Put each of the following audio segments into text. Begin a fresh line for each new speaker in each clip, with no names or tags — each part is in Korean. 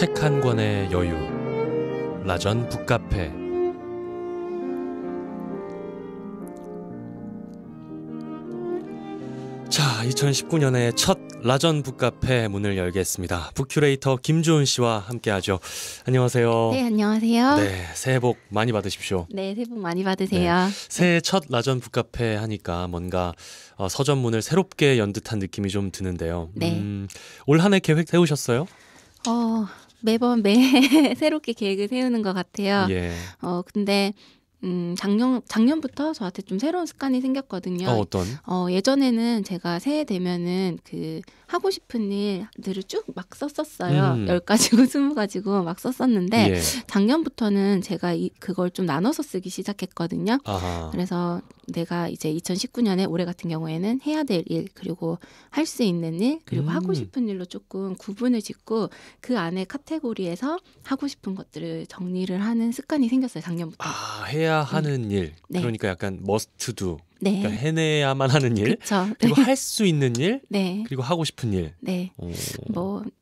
책 한 권의 여유. 라전 북카페. 자, 2019년의 첫 라전 북카페 문을 열겠습니다. 북큐레이터 김주은 씨와 함께하죠. 안녕하세요.
네, 안녕하세요.
네, 새해 복 많이 받으십시오.
네, 새해 복 많이 받으세요.
네, 새해 첫 라전 북카페 하니까 뭔가 서점문을 새롭게 연 듯한 느낌이 좀 드는데요.
네.
올 한 해 계획 세우셨어요?
매번 매 새롭게 계획을 세우는 것 같아요.
예.
근데 작년부터 저한테 좀 새로운 습관이 생겼거든요.
어떤?
예전에는 제가 새해 되면은 그 하고 싶은 일들을 쭉 막 썼었어요. 10가지고 20가지고 막 썼었는데
예.
작년부터는 제가 그걸 좀 나눠서 쓰기 시작했거든요.
아하.
그래서 내가 이제 2019년에 올해 같은 경우에는 해야 될 일, 그리고 할 수 있는 일, 그리고 하고 싶은 일로 조금 구분을 짓고 그 안에 카테고리에서 하고 싶은 것들을 정리를 하는 습관이 생겼어요, 작년부터.
해야 하는 일.
네.
그러니까 약간 must do.
네.
그러니까 해내야만 하는 일.
그쵸.
그리고 할 수 있는 일.
네.
그리고 하고 싶은 일.
네.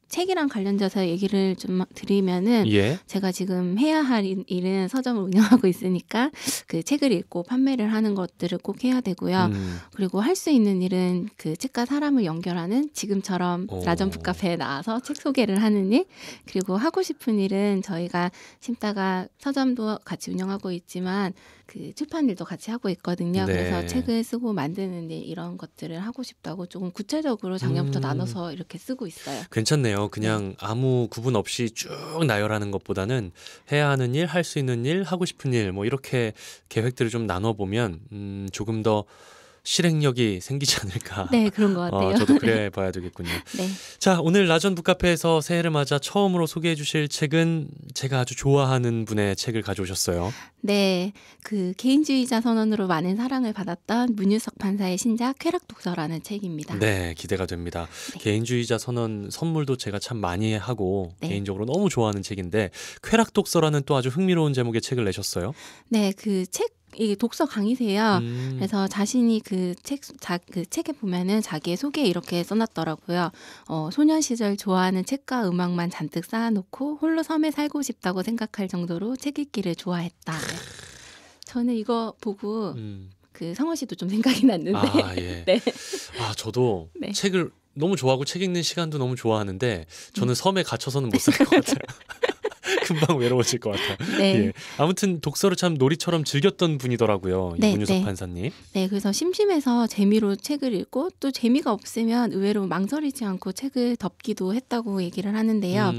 책이랑 관련돼서 얘기를 좀 드리면은
예.
제가 지금 해야 할 일은 서점을 운영하고 있으니까 그 책을 읽고 판매를 하는 것들을 꼭 해야 되고요. 그리고 할 수 있는 일은 그 책과 사람을 연결하는 지금처럼 라전 북카페에 나와서 책 소개를 하는 일. 그리고 하고 싶은 일은 저희가 심다가 서점도 같이 운영하고 있지만 그 출판 일도 같이 하고 있거든요.
네.
그래서 책을 쓰고 만드는 일 이런 것들을 하고 싶다고 조금 구체적으로 작년부터 나눠서 이렇게 쓰고 있어요.
괜찮네요. 그냥 아무 구분 없이 쭉 나열하는 것보다는 해야 하는 일, 할 수 있는 일, 하고 싶은 일 뭐 이렇게 계획들을 좀 나눠보면 조금 더 실행력이 생기지 않을까.
네, 그런 것 같아요.
저도 그래 봐야 되겠군요.
네.
자, 오늘 라전 북카페에서 새해를 맞아 처음으로 소개해 주실 책은 제가 아주 좋아하는 분의 책을 가져오셨어요.
네, 그 개인주의자 선언으로 많은 사랑을 받았던 문유석 판사의 신작 쾌락독서라는 책입니다.
네, 기대가 됩니다.
네.
개인주의자 선언 선물도 제가 참 많이 하고
네.
개인적으로 너무 좋아하는 책인데 쾌락독서라는 또 아주 흥미로운 제목의 책을 내셨어요.
네, 이 독서 강의세요.
음.
그래서 자신이 그 책에 보면은 자기의 소개에 이렇게 써놨더라고요. 소년 시절 좋아하는 책과 음악만 잔뜩 쌓아놓고 홀로 섬에 살고 싶다고 생각할 정도로 책 읽기를 좋아했다. 저는 이거 보고 그 성원 씨도 좀 생각이 났는데.
예.
네.
저도
네.
책을 너무 좋아하고 책 읽는 시간도 너무 좋아하는데 저는 섬에 갇혀서는 못 살 것 같아요. 금방 외로워질 것 같아요.
네.
예. 아무튼 독서를 참 놀이처럼 즐겼던 분이더라고요.
네,
문유석
네.
판사님.
네, 그래서 심심해서 재미로 책을 읽고 또 재미가 없으면 의외로 망설이지 않고 책을 덮기도 했다고 얘기를 하는데요.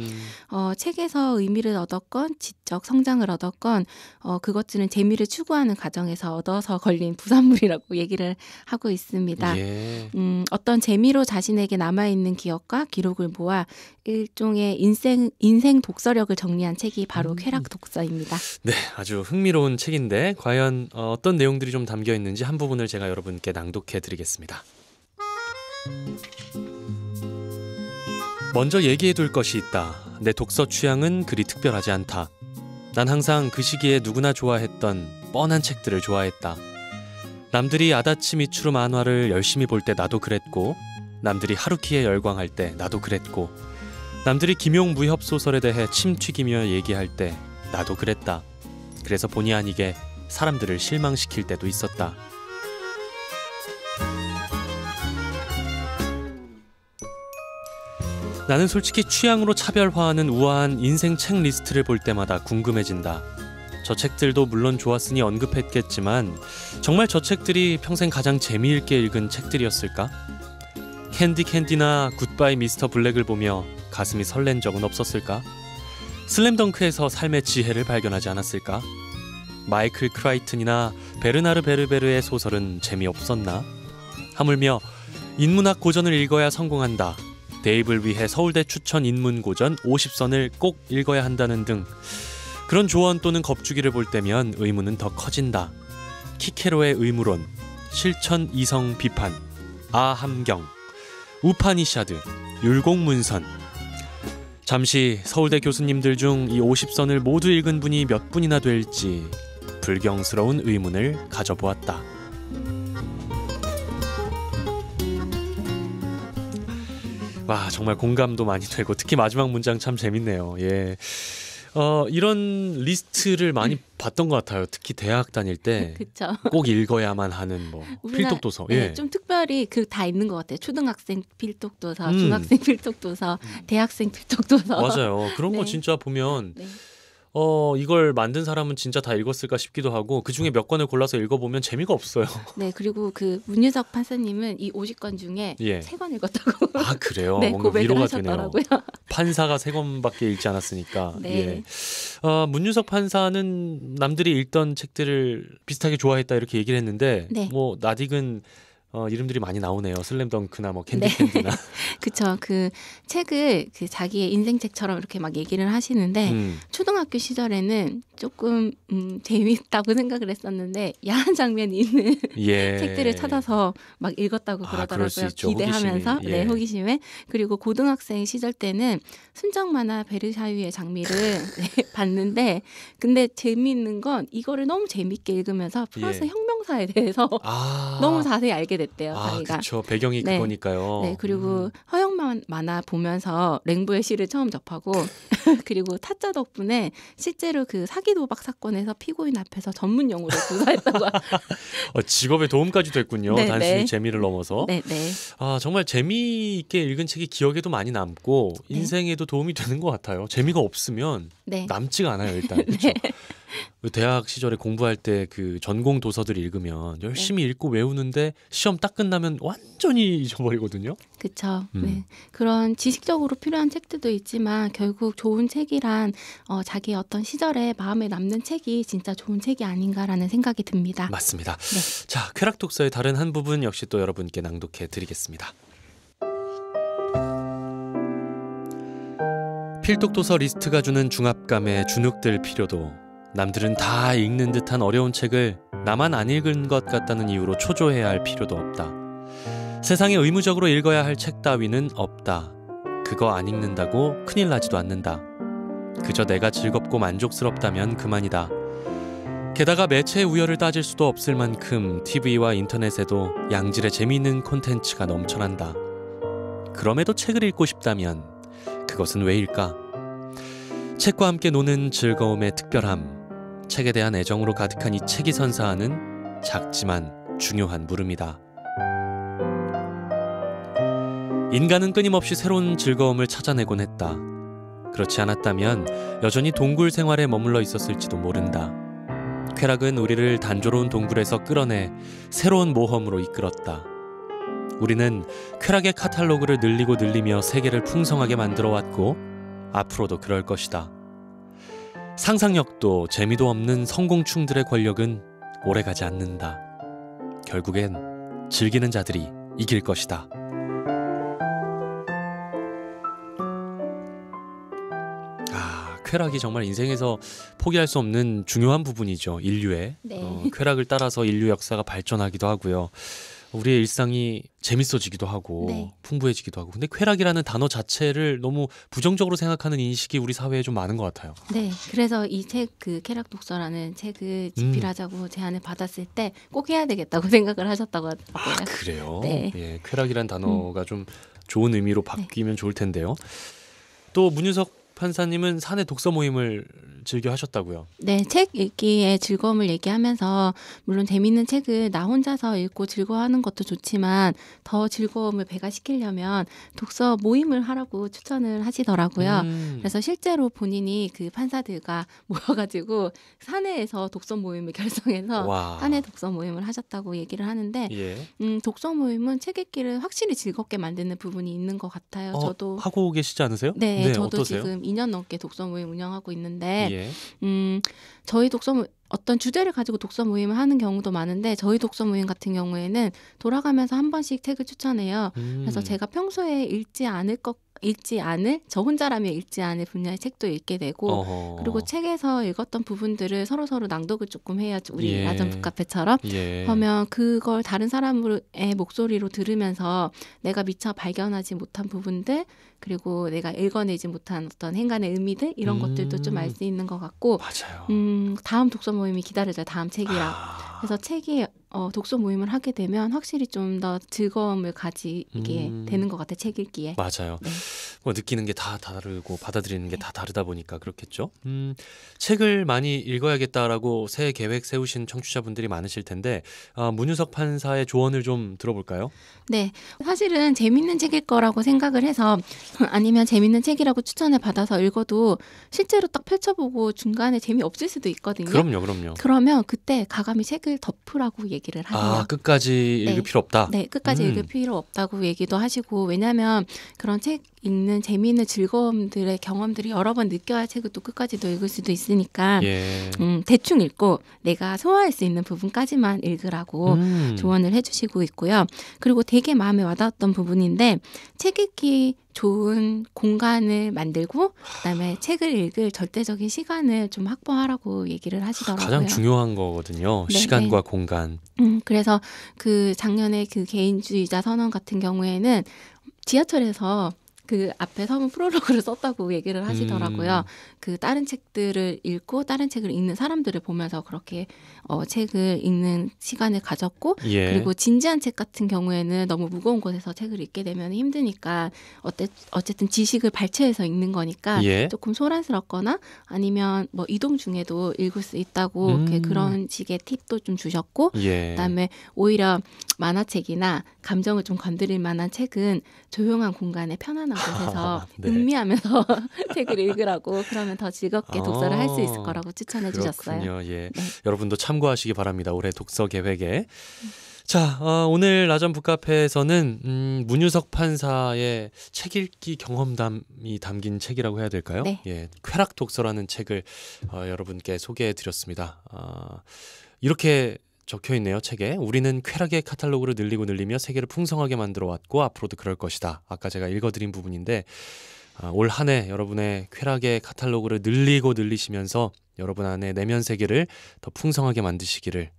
책에서 의미를 얻었건 지적 성장을 얻었건 그것들은 재미를 추구하는 과정에서 얻어서 걸린 부산물이라고 얘기를 하고 있습니다.
예.
어떤 재미로 자신에게 남아있는 기억과 기록을 모아 일종의 인생 독서력을 정리한 책이 바로 쾌락 독서입니다.
네, 아주 흥미로운 책인데 과연 어떤 내용들이 좀 담겨 있는지 한 부분을 제가 여러분께 낭독해 드리겠습니다. 먼저 얘기해 둘 것이 있다. 내 독서 취향은 그리 특별하지 않다. 난 항상 그 시기에 누구나 좋아했던 뻔한 책들을 좋아했다. 남들이 아다치 미츠루 만화를 열심히 볼 때 나도 그랬고, 남들이 하루키에 열광할 때 나도 그랬고, 남들이 김용 무협 소설에 대해 침 튀기며 얘기할 때 나도 그랬다. 그래서 본의 아니게 사람들을 실망시킬 때도 있었다. 나는 솔직히 취향으로 차별화하는 우아한 인생 책 리스트를 볼 때마다 궁금해진다. 저 책들도 물론 좋았으니 언급했겠지만 정말 저 책들이 평생 가장 재미있게 읽은 책들이었을까? 캔디나 굿바이 미스터 블랙을 보며 가슴이 설렌 적은 없었을까? 슬램덩크에서 삶의 지혜를 발견하지 않았을까? 마이클 크라이튼이나 베르나르 베르베르의 소설은 재미없었나? 하물며 인문학 고전을 읽어야 성공한다. 대입을 위해 서울대 추천 인문고전 50선을 꼭 읽어야 한다는 등 그런 조언 또는 겁주기를 볼 때면 의문은 더 커진다. 키케로의 의무론, 실천 이성 비판, 아함경, 우파니샤드, 율곡문선. 잠시 서울대 교수님들 중 이 50선을 모두 읽은 분이 몇 분이나 될지 불경스러운 의문을 가져보았다. 와, 정말 공감도 많이 되고 특히 마지막 문장 참 재밌네요. 예. 이런 리스트를 많이 봤던 것 같아요. 특히 대학 다닐 때
그쵸.
꼭 읽어야만 하는 뭐 필독 도서.
네,
예.
좀 특별히 그 다 있는 것 같아요. 초등학생 필독 도서, 중학생 필독 도서, 대학생 필독 도서.
맞아요. 그런 거
네.
진짜 보면
네.
이걸 만든 사람은 진짜 다 읽었을까 싶기도 하고 그 중에 몇 권을 골라서 읽어보면 재미가 없어요.
네, 그리고 그 문유석 판사님은 이 50권 중에
예.
3권 읽었다고.
아, 그래요?
네,
뭔가
고백을
위로가
하셨더라고요.
되네요. 판사가 3권밖에 읽지 않았으니까.
네.
예. 문유석 판사는 남들이 읽던 책들을 비슷하게 좋아했다 이렇게 얘기를 했는데
네.
뭐 낯익은 이름들이 많이 나오네요. 슬램덩크나 뭐 캔디
네.
캔디나.
그쵸. 그 책을 그 자기의 인생책처럼 이렇게 막 얘기를 하시는데 초등학교 시절에는 조금 재미있다고 생각을 했었는데 야한 장면이 있는
예.
책들을 찾아서 막 읽었다고
그럴 수
그러더라고요.
있죠.
기대하면서
호기심이.
네,
예.
호기심에. 그리고 고등학생 시절 때는 순정 만화 베르사유의 장미를 네, 봤는데 근데 재미있는 건 이거를 너무 재미있게 읽으면서 프랑스
예.
혁명사에 대해서 너무 자세히 알게 됐대요. 자기가.
그렇죠. 배경이
네.
그거니까요.
네, 그리고 허영만 만화 보면서 랭보의 시를 처음 접하고 그리고 타짜 덕분에 실제로 그 사기 도박 사건에서 피고인 앞에서 전문 용어를 구사했다고.
직업에 도움까지 됐군요.
네,
단순히
네.
재미를 넘어서.
네, 네.
정말 재미있게 읽은 책이 기억에도 많이 남고
네.
인생에도 도움이 되는 것 같아요. 재미가 없으면
네.
남지가 않아요, 일단. 그렇죠? 대학 시절에 공부할 때 그 전공 도서들 읽으면 열심히 읽고 외우는데 시험 딱 끝나면 완전히 잊어버리거든요.
그렇죠. 네. 그런 지식적으로 필요한 책들도 있지만 결국 좋은 책이란 자기의 어떤 시절에 마음에 남는 책이 진짜 좋은 책이 아닌가라는 생각이 듭니다.
맞습니다.
네.
자, 쾌락 독서의 다른 한 부분 역시 또 여러분께 낭독해 드리겠습니다. 필독 도서 리스트가 주는 중압감에 주눅들 필요도 남들은 다 읽는 듯한 어려운 책을 나만 안 읽은 것 같다는 이유로 초조해야 할 필요도 없다. 세상에 의무적으로 읽어야 할 책 따위는 없다. 그거 안 읽는다고 큰일 나지도 않는다. 그저 내가 즐겁고 만족스럽다면 그만이다. 게다가 매체의 우열을 따질 수도 없을 만큼 TV와 인터넷에도 양질의 재미있는 콘텐츠가 넘쳐난다. 그럼에도 책을 읽고 싶다면 그것은 왜일까? 책과 함께 노는 즐거움의 특별함, 책에 대한 애정으로 가득한 이 책이 선사하는 작지만 중요한 물음이다. 인간은 끊임없이 새로운 즐거움을 찾아내곤 했다. 그렇지 않았다면 여전히 동굴 생활에 머물러 있었을지도 모른다. 쾌락은 우리를 단조로운 동굴에서 끌어내 새로운 모험으로 이끌었다. 우리는 쾌락의 카탈로그를 늘리고 늘리며 세계를 풍성하게 만들어 왔고 앞으로도 그럴 것이다. 상상력도 재미도 없는 성공충들의 권력은 오래가지 않는다. 결국엔 즐기는 자들이 이길 것이다. 쾌락이 정말 인생에서 포기할 수 없는 중요한 부분이죠. 인류의.
네.
쾌락을 따라서 인류 역사가 발전하기도 하고요. 우리의 일상이 재밌어지기도 하고
네.
풍부해지기도 하고. 근데 쾌락이라는 단어 자체를 너무 부정적으로 생각하는 인식이 우리 사회에 좀 많은 것 같아요.
네, 그래서 이 책 그 쾌락 독서라는 책을 집필하자고 제안을 받았을 때 꼭 해야 되겠다고 생각을 하셨다고 하더라고요.
그래요?
네.
예, 쾌락이란 단어가 좀 좋은 의미로 바뀌면 좋을 텐데요. 또 문유석 판사님은 사내 독서 모임을 즐겨 하셨다고요?
네, 책 읽기의 즐거움을 얘기하면서 물론 재밌는 책을 나 혼자서 읽고 즐거워하는 것도 좋지만 더 즐거움을 배가시키려면 독서 모임을 하라고 추천을 하시더라고요. 그래서 실제로 본인이 그 판사들과 모여가지고 사내에서 독서 모임을 결성해서
와.
사내 독서 모임을 하셨다고 얘기를 하는데
예.
독서 모임은 책 읽기를 확실히 즐겁게 만드는 부분이 있는 것 같아요. 저도
하고 계시지 않으세요?
네, 저도
어떠세요?
지금 2년 넘게 독서 모임 운영하고 있는데
예.
저희 독서 모임 어떤 주제를 가지고 독서 모임을 하는 경우도 많은데 저희 독서 모임 같은 경우에는 돌아가면서 한 번씩 책을 추천해요. 그래서 제가 평소에 읽지 않을 저 혼자라면 읽지 않을 분야의 책도 읽게 되고 그리고 책에서 읽었던 부분들을 서로 낭독을 조금 해요. 우리
예.
라전 북카페처럼.
예.
그러면 그걸 다른 사람의 목소리로 들으면서 내가 미처 발견하지 못한 부분들 그리고 내가 읽어내지 못한 어떤 행간의 의미들 이런 것들도 좀 알 수 있는 것 같고
맞아요.
다음 독서 모임이 기다려져요. 다음 책이랑. 그래서 책이 독서 모임을 하게 되면 확실히 좀 더 즐거움을 가지게 되는 것 같아요. 책 읽기에.
맞아요.
네.
뭐 느끼는 게 다 다르고 받아들이는 게 다 다르다 보니까 그렇겠죠. 책을 많이 읽어야겠다라고 새해 계획 세우신 청취자분들이 많으실 텐데 문유석 판사의 조언을 좀 들어볼까요?
네. 사실은 재밌는 책일 거라고 생각을 해서 아니면 재밌는 책이라고 추천을 받아서 읽어도 실제로 딱 펼쳐보고 중간에 재미없을 수도 있거든요.
그럼요.
그러면 그때 가감히 책을 덮으라고 얘기를 하세요.
끝까지 읽을
네.
필요 없다?
네. 끝까지 읽을 필요 없다고 얘기도 하시고 왜냐하면 그런 책 읽는 재미있는 즐거움들의 경험들이 여러 번 느껴야 책을 또 끝까지도 읽을 수도 있으니까
예.
대충 읽고 내가 소화할 수 있는 부분까지만 읽으라고 조언을 해주시고 있고요. 그리고 되게 마음에 와닿았던 부분인데 책 읽기 좋은 공간을 만들고 그다음에 책을 읽을 절대적인 시간을 좀 확보하라고 얘기를 하시더라고요.
가장 중요한 거거든요.
네,
시간과 공간.
그래서 그 작년에 그 개인주의자 선언 같은 경우에는 지하철에서 그 앞에 서문 프롤로그를 썼다고 얘기를 하시더라고요. 그 다른 책들을 읽고 다른 책을 읽는 사람들을 보면서 그렇게 책을 읽는 시간을 가졌고
예.
그리고 진지한 책 같은 경우에는 너무 무거운 곳에서 책을 읽게 되면 힘드니까 어쨌든 지식을 발췌해서 읽는 거니까
예.
조금 소란스럽거나 아니면 뭐 이동 중에도 읽을 수 있다고 그런 식의 팁도 좀 주셨고
예.
그다음에 오히려 만화책이나 감정을 좀 건드릴 만한 책은 조용한 공간에 편안한 곳에서
네.
음미하면서 책을 읽으라고 그러면 더 즐겁게 독서를 할 수 있을 거라고 추천해 주셨어요.
그렇군요. 예.
네.
여러분도 참고하시기 바랍니다. 올해 독서 계획에. 자, 오늘 라전 북카페에서는 문유석 판사의 책 읽기 경험담이 담긴 책이라고 해야 될까요?
네.
예, 쾌락 독서라는 책을 여러분께 소개해드렸습니다. 이렇게 적혀 있네요. 책에 우리는 쾌락의 카탈로그를 늘리며 세계를 풍성하게 만들어 왔고 앞으로도 그럴 것이다. 아까 제가 읽어드린 부분인데 올 한 해 여러분의 쾌락의 카탈로그를 늘리시면서 여러분 안에 내면 세계를 더 풍성하게 만드시기를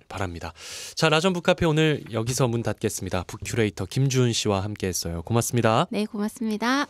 바랍니다. 자, 라전 북카페 오늘 여기서 문 닫겠습니다. 북큐레이터 김주은 씨와 함께했어요. 고맙습니다.
네, 고맙습니다.